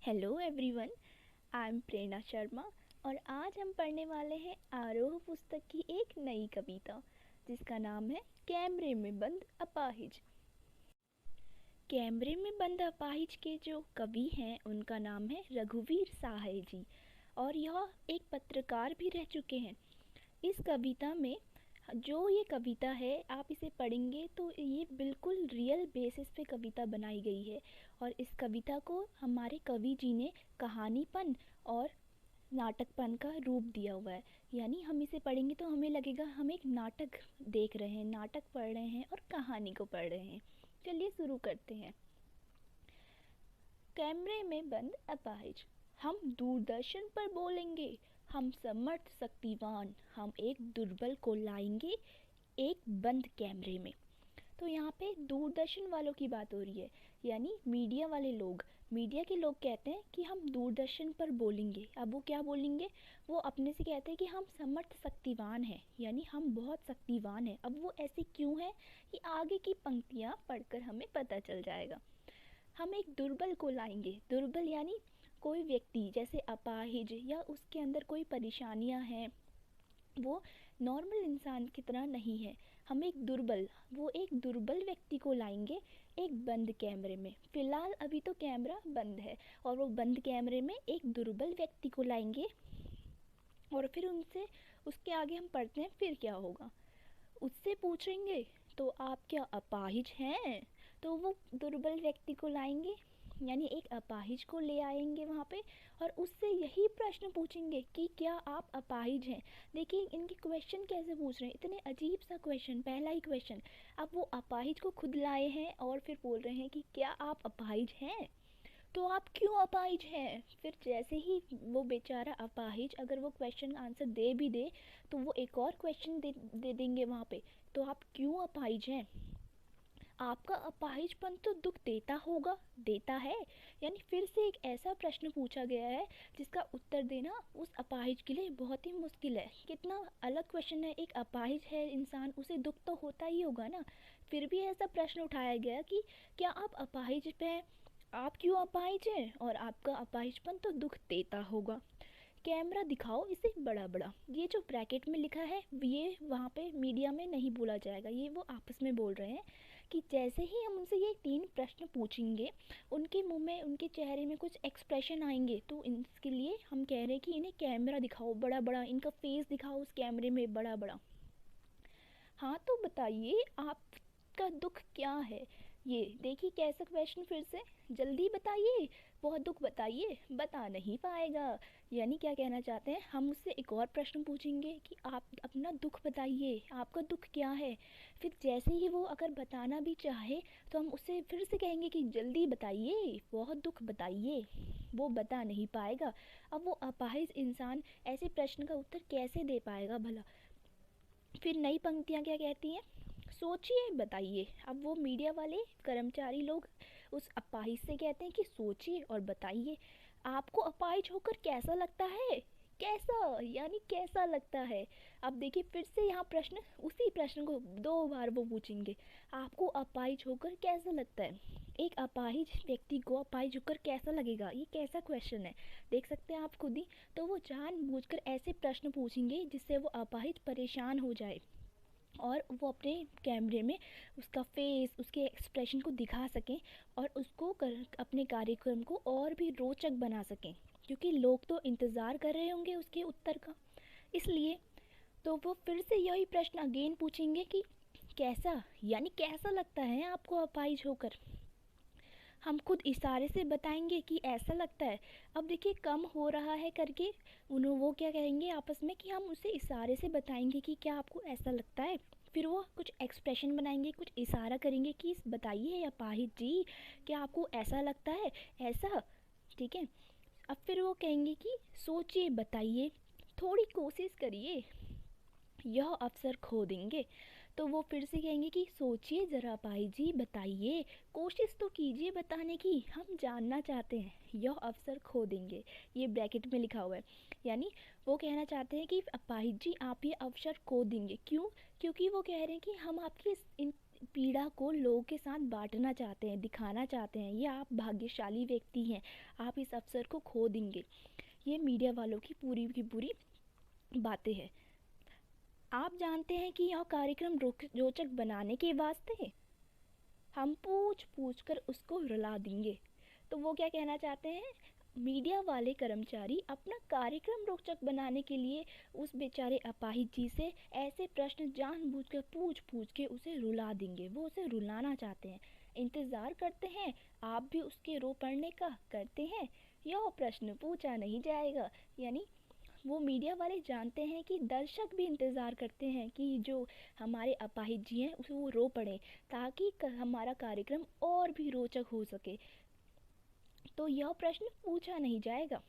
Hello everyone, I am प्रेरणा शर्मा और आज हम पढ़ने वाले हैं आरोह पुस्तक की एक नई कविता जिसका नाम है कैमरे में बंद अपाहिज। कैमरे में बंद अपाहिज के जो कवि हैं उनका नाम है रघुवीर साहय जी और यह एक पत्रकार भी रह चुके हैं। इस कविता में जो ये कविता है आप इसे पढ़ेंगे तो ये बिल्कुल रियल बेसिस पे कविता बनाई गई है और इस कविता को हमारे कवि जी ने कहानीपन और नाटकपन का रूप दिया हुआ है। यानी हम इसे पढ़ेंगे तो हमें लगेगा हम एक नाटक देख रहे हैं, नाटक पढ़ रहे हैं और कहानी को पढ़ रहे हैं। चलिए शुरू करते हैं। कैमरे में बंद अपाहिज। हम दूरदर्शन पर बोलेंगे, हम समर्थ शक्तिवान, हम एक दुर्बल को लाएंगे एक बंद कैमरे में। तो यहाँ पे दूरदर्शन वालों की बात हो रही है, यानी मीडिया वाले लोग, मीडिया के लोग कहते हैं कि हम दूरदर्शन पर बोलेंगे। अब वो क्या बोलेंगे? वो अपने से कहते हैं कि हम समर्थ शक्तिवान हैं, यानी हम बहुत शक्तिवान हैं। अब वो ऐसे क्यों है कि आगे की पंक्तियाँ पढ़कर हमें पता चल जाएगा। हम एक दुर्बल को लाएंगे। दुर्बल यानी कोई व्यक्ति जैसे अपाहिज या उसके अंदर कोई परेशानियां हैं, वो नॉर्मल इंसान की तरह नहीं है। हम एक दुर्बल व्यक्ति को लाएंगे एक बंद कैमरे में। फ़िलहाल अभी तो कैमरा बंद है और वो बंद कैमरे में एक दुर्बल व्यक्ति को लाएंगे और फिर उनसे उसके आगे हम पढ़ते हैं फिर क्या होगा। उससे पूछेंगे तो आप क्या अपाहिज हैं? तो वो दुर्बल व्यक्ति को लाएंगे, यानी एक अपाहिज को ले आएंगे वहाँ पे और उससे यही प्रश्न पूछेंगे कि क्या आप अपाहिज हैं। देखिए इनके क्वेश्चन कैसे पूछ रहे हैं, इतने अजीब सा क्वेश्चन। पहला ही क्वेश्चन, अब वो अपाहिज को खुद लाए हैं और फिर बोल रहे हैं कि क्या आप अपाहिज हैं, तो आप क्यों अपाहिज हैं। फिर जैसे ही वो बेचारा अपाहिज अगर वो क्वेश्चन आंसर दे भी दे तो वो एक और क्वेश्चन दे देंगे वहाँ पे, तो आप क्यों अपाहिज हैं। आपका अपाहिजपन तो दुख देता होगा, देता है। यानी फिर से एक ऐसा प्रश्न पूछा गया है जिसका उत्तर देना उस अपाहिज के लिए बहुत ही मुश्किल है। कितना अलग क्वेश्चन है। एक अपाहिज है इंसान, उसे दुख तो होता ही होगा ना। फिर भी ऐसा प्रश्न उठाया गया कि क्या आप अपाहिज हैं, आप क्यों अपाहिज हैं और आपका अपाहिजपन तो दुख देता होगा। कैमरा दिखाओ इसे बड़ा बड़ा। ये जो ब्रैकेट में लिखा है ये वहाँ पे मीडिया में नहीं बोला जाएगा, ये वो आपस में बोल रहे हैं कि जैसे ही हम उनसे ये 3 प्रश्न पूछेंगे उनके मुंह में, उनके चेहरे में कुछ एक्सप्रेशन आएंगे, तो इसके लिए हम कह रहे हैं कि इन्हें कैमरा दिखाओ बड़ा बड़ा, इनका फेस दिखाओ उस कैमरे में बड़ा बड़ा। हाँ तो बताइए आपका दुख क्या है। ये देखिए कैसा क्वेश्चन, फिर से जल्दी बताइए, बहुत दुख बताइए, बता नहीं पाएगा। यानी क्या कहना चाहते हैं, हम उससे एक और प्रश्न पूछेंगे कि आप अपना दुख बताइए, आपका दुख क्या है। फिर जैसे ही वो अगर बताना भी चाहे तो हम उससे फिर से कहेंगे कि जल्दी बताइए, बहुत दुख बताइए, वो बता नहीं पाएगा। अब वो अपाहिज इंसान ऐसे प्रश्न का उत्तर कैसे दे पाएगा भला। फिर नई पंक्तियाँ क्या कहती हैं, सोचिए बताइए। अब वो मीडिया वाले कर्मचारी लोग उस अपाहिज से कहते हैं कि सोचिए और बताइए आपको अपाहिज होकर कैसा लगता है। कैसा यानी कैसा लगता है। अब देखिए फिर से यहाँ प्रश्न, उसी प्रश्न को 2 बार वो पूछेंगे, आपको अपाहिज होकर कैसा लगता है। एक अपाहिज व्यक्ति को अपाहिज होकर कैसा लगेगा, ये कैसा क्वेश्चन है, देख सकते हैं आप खुद ही। तो वो जानबूझकर ऐसे प्रश्न पूछेंगे जिससे वो अपाहिज परेशान हो जाए और वो अपने कैमरे में उसका फेस, उसके एक्सप्रेशन को दिखा सकें और उसको अपने कार्यक्रम को और भी रोचक बना सकें, क्योंकि लोग तो इंतज़ार कर रहे होंगे उसके उत्तर का। इसलिए तो वो फिर से यही प्रश्न अगेन पूछेंगे कि कैसा, यानी कैसा लगता है आपको अपाहिज होकर। हम खुद इशारे से बताएंगे कि ऐसा लगता है। अब देखिए कम हो रहा है करके वो क्या कहेंगे आपस में कि हम उसे इशारे से बताएंगे कि क्या आपको ऐसा लगता है। फिर वो कुछ एक्सप्रेशन बनाएंगे, कुछ इशारा करेंगे कि बताइए अपाहिज जी क्या आपको ऐसा लगता है, ऐसा। ठीक है। अब फिर वो कहेंगे कि सोचिए बताइए, थोड़ी कोशिश करिए, यह अवसर खो देंगे। तो वो फिर से कहेंगे कि सोचिए ज़रा अपाहिज जी बताइए, कोशिश तो कीजिए बताने की, हम जानना चाहते हैं, यह अवसर खो देंगे। ये ब्रैकेट में लिखा हुआ है। यानी वो कहना चाहते हैं कि अपाहिज जी आप ये अवसर खो देंगे। क्यों? क्योंकि वो कह रहे हैं कि हम आपकी पीड़ा को लोगों के साथ बांटना चाहते हैं, दिखाना चाहते हैं, ये आप भाग्यशाली व्यक्ति हैं, आप इस अवसर को खो देंगे। ये मीडिया वालों की पूरी बातें हैं। आप जानते हैं कि यह कार्यक्रम रोचक बनाने के वास्ते हम पूछ पूछ कर उसको रुला देंगे। तो वो क्या कहना चाहते हैं, मीडिया वाले कर्मचारी अपना कार्यक्रम रोचक बनाने के लिए उस बेचारे अपाहिज जी से ऐसे प्रश्न जानबूझकर पूछ पूछ के उसे रुला देंगे। वो उसे रुलाना चाहते हैं। इंतज़ार करते हैं आप भी उसके रो पड़ने का। करते हैं यह प्रश्न पूछा नहीं जाएगा। यानी वो मीडिया वाले जानते हैं कि दर्शक भी इंतज़ार करते हैं कि जो हमारे अपाहिज जी हैं उसे वो रो पड़े, ताकि हमारा कार्यक्रम और भी रोचक हो सके। तो यह प्रश्न पूछा नहीं जाएगा।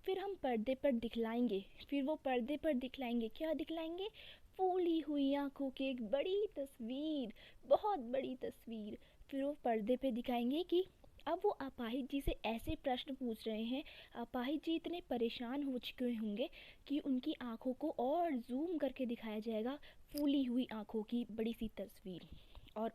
फिर हम पर्दे पर दिखलाएंगे। फिर वो पर्दे पर दिखलाएंगे, क्या दिखलाएंगे? फूली हुई आंखों की एक बड़ी तस्वीर, बहुत बड़ी तस्वीर। फिर वो पर्दे पे दिखाएंगे कि अब वो अपाहिज जी से ऐसे प्रश्न पूछ रहे हैं। अपाहिज जी इतने परेशान हो चुके होंगे कि उनकी आंखों को और जूम करके दिखाया जाएगा, फूली हुई आंखों की बड़ी सी तस्वीर, और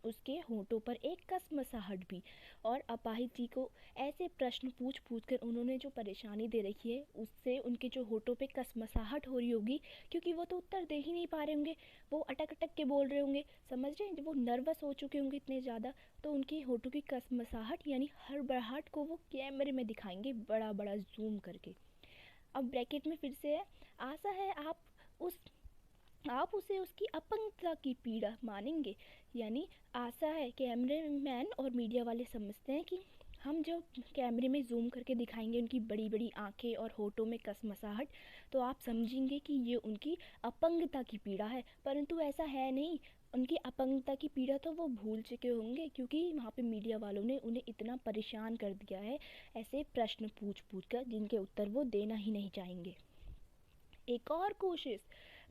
उसके होंठों पर एक कसमसाहट भी। और अपाहिज जी को ऐसे प्रश्न पूछ पूछ कर उन्होंने जो परेशानी दे रखी है, उससे उनके जो होंठों पे कसमसाहट हो रही होगी, क्योंकि वो तो उत्तर दे ही नहीं पा रहे होंगे, वो अटक अटक के बोल रहे होंगे, समझ रहे हैं, जब वो नर्वस हो चुके होंगे इतने ज़्यादा, तो उनके होंठों की कसमसाहट यानी हड़बड़ाहट को वो कैमरे में दिखाएंगे बड़ा बड़ा जूम करके। अब ब्रैकेट में फिर से है, आशा है आप उसे उसकी अपंगता की पीड़ा मानेंगे। यानी आशा है, कैमरे मैन और मीडिया वाले समझते हैं कि हम जब कैमरे में जूम करके दिखाएंगे उनकी बड़ी बड़ी आंखें और होठों में कसमसाहट, तो आप समझेंगे कि ये उनकी अपंगता की पीड़ा है। परंतु ऐसा है नहीं। उनकी अपंगता की पीड़ा तो वो भूल चुके होंगे, क्योंकि वहाँ पे मीडिया वालों ने उन्हें इतना परेशान कर दिया है ऐसे प्रश्न पूछ पूछ कर, जिनके उत्तर वो देना ही नहीं चाहेंगे। एक और कोशिश,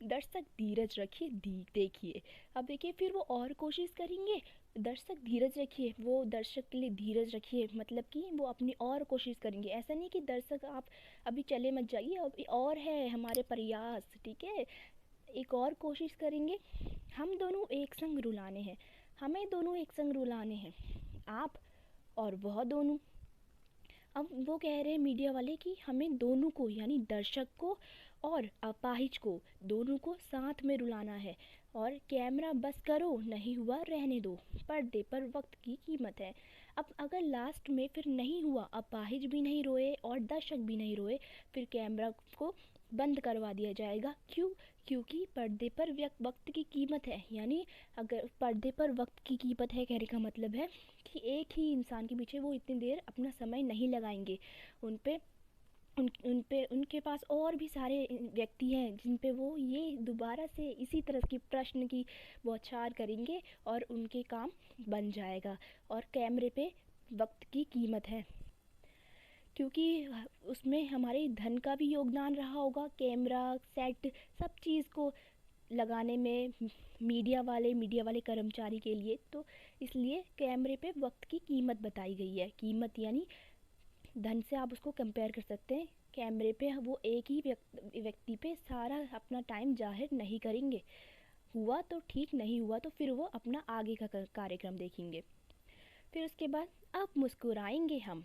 दर्शक धीरज रखिए, देखिए। अब देखिए, फिर वो और कोशिश करेंगे। दर्शक धीरज रखिए, वो दर्शक के लिए धीरज रखिए, मतलब कि वो अपनी और कोशिश करेंगे। ऐसा नहीं कि दर्शक आप अभी चले मत जाइए, अभी और है हमारे प्रयास, ठीक है, एक और कोशिश करेंगे। हम दोनों एक संग रुलाने हैं, हमें दोनों एक संग रुलाने हैं, आप और वह दोनों। अब वो कह रहे हैं मीडिया वाले कि हमें दोनों को, यानी दर्शक को और अपाहिज को, दोनों को साथ में रुलाना है। और कैमरा बस करो, नहीं हुआ रहने दो, पर्दे पर वक्त की कीमत है। अब अगर लास्ट में फिर नहीं हुआ, अपाहिज भी नहीं रोए और दर्शक भी नहीं रोए, फिर कैमरा को बंद करवा दिया जाएगा। क्यों? क्योंकि पर्दे पर वक्त की कीमत है। यानी अगर पर्दे पर वक्त की कीमत है, कहने का मतलब है कि एक ही इंसान के पीछे वो इतनी देर अपना समय नहीं लगाएंगे। उन पे उनके पास और भी सारे व्यक्ति हैं जिन पे वो ये दोबारा से इसी तरह की प्रश्न की बौछार करेंगे और उनके काम बन जाएगा। और कैमरे पे वक्त की कीमत है, क्योंकि उसमें हमारे धन का भी योगदान रहा होगा, कैमरा सेट सब चीज़ को लगाने में मीडिया वाले कर्मचारी के लिए। तो इसलिए कैमरे पे वक्त की कीमत बताई गई है। कीमत यानी धन से आप उसको कंपेयर कर सकते हैं। कैमरे पे वो एक ही व्यक्ति पे सारा अपना टाइम जाहिर नहीं करेंगे। हुआ तो ठीक, नहीं हुआ तो फिर वो अपना आगे का कार्यक्रम देखेंगे। फिर उसके बाद अब मुस्कुराएंगे हम।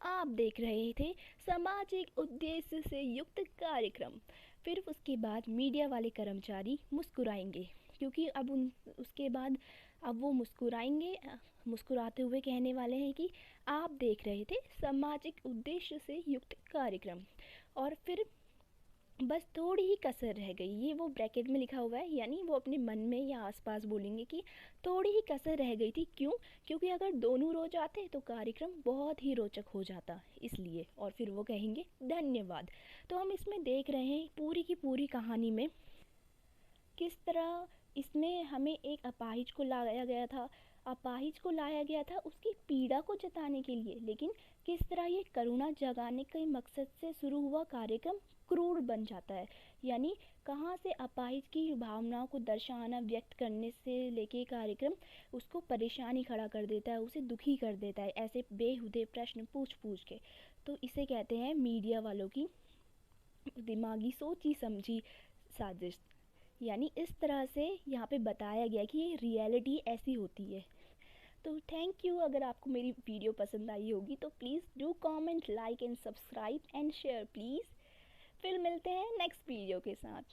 आप देख रहे थे सामाजिक उद्देश्य से युक्त कार्यक्रम। फिर उसके बाद मीडिया वाले कर्मचारी मुस्कुराएंगे, क्योंकि अब उसके बाद अब वो मुस्कुराएंगे, मुस्कुराते हुए कहने वाले हैं कि आप देख रहे थे सामाजिक उद्देश्य से युक्त कार्यक्रम। और फिर बस थोड़ी ही कसर रह गई, ये वो ब्रैकेट में लिखा हुआ है, यानी वो अपने मन में या आसपास बोलेंगे कि थोड़ी ही कसर रह गई थी। क्यों? क्योंकि अगर दोनों रो जाते तो कार्यक्रम बहुत ही रोचक हो जाता, इसलिए। और फिर वो कहेंगे धन्यवाद। तो हम इसमें देख रहे हैं पूरी की पूरी कहानी में किस तरह इसमें हमें एक अपाहिज को लाया गया था। अपाहिज को लाया गया था उसकी पीड़ा को जताने के लिए, लेकिन किस तरह ये करुणा जगाने के मकसद से शुरू हुआ कार्यक्रम क्रूर बन जाता है। यानी कहाँ से अपाहिज की भावनाओं को दर्शाना, व्यक्त करने से लेके कार्यक्रम उसको परेशानी खड़ा कर देता है, उसे दुखी कर देता है, ऐसे बेहुदे प्रश्न पूछ पूछ के। तो इसे कहते हैं मीडिया वालों की दिमागी सोची समझी साजिश। यानी इस तरह से यहाँ पे बताया गया कि ये रियलिटी ऐसी होती है। तो थैंक यू। अगर आपको मेरी वीडियो पसंद आई होगी तो please do comment, like and subscribe and share please. फिर मिलते हैं नेक्स्ट वीडियो के साथ।